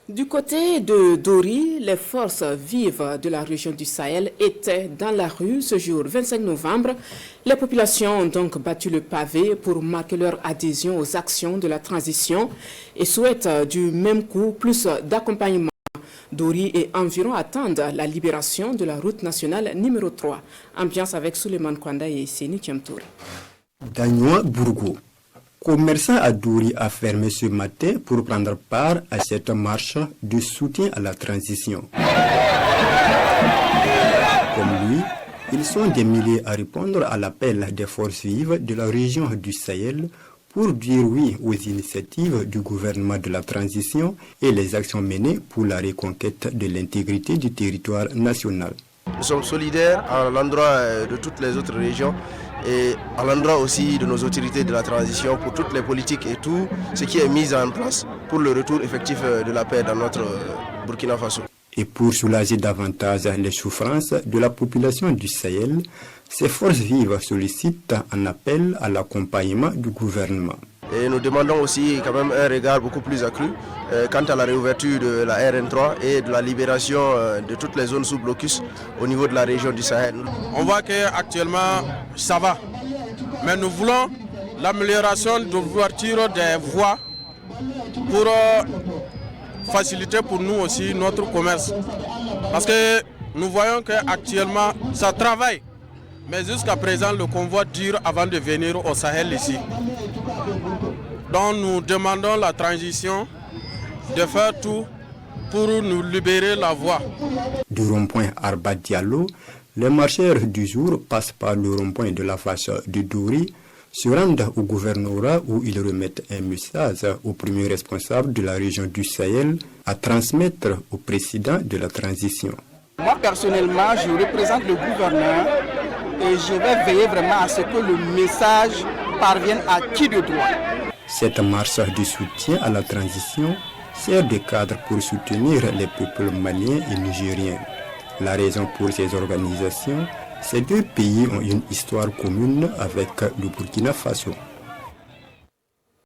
Du côté de Dori, les forces vives de la région du Sahel étaient dans la rue ce jour 25 novembre. Les populations ont donc battu le pavé pour marquer leur adhésion aux actions de la transition et souhaitent du même coup plus d'accompagnement. Dori et environ attendent la libération de la route nationale numéro 3. Ambiance avec Souleymane Kwanda et Seni Tiamtouri. Dagnois Bourgo, commerçant à Dori, a fermé ce matin pour prendre part à cette marche de soutien à la transition. Comme lui, ils sont des milliers à répondre à l'appel des forces vives de la région du Sahel pour dire oui aux initiatives du gouvernement de la transition et les actions menées pour la reconquête de l'intégrité du territoire national. Nous sommes solidaires à l'endroit de toutes les autres régions et à l'endroit aussi de nos autorités de la transition pour toutes les politiques et tout ce qui est mis en place pour le retour effectif de la paix dans notre Burkina Faso. Et pour soulager davantage les souffrances de la population du Sahel, ces forces vives sollicitent un appel à l'accompagnement du gouvernement. Et nous demandons aussi quand même un regard beaucoup plus accru quant à la réouverture de la RN3 et de la libération de toutes les zones sous blocus au niveau de la région du Sahel. On voit qu'actuellement ça va, mais nous voulons l'amélioration de l'ouverture des voies pour faciliter pour nous aussi notre commerce. Parce que nous voyons qu'actuellement ça travaille, mais jusqu'à présent le convoi dure avant de venir au Sahel ici. Donc nous demandons la transition de faire tout pour nous libérer la voie. Du rond-point Arba Diallo, les marcheurs du jour passent par le rond-point de la face de Dori, se rendent au gouvernorat où ils remettent un message au premier responsable de la région du Sahel à transmettre au président de la transition. Moi personnellement, je représente le gouverneur et je vais veiller vraiment à ce que le message parvienne à qui de droit. Cette marche de soutien à la transition sert de cadre pour soutenir les peuples maliens et nigériens. La raison pour ces organisations, ces deux pays ont une histoire commune avec le Burkina Faso.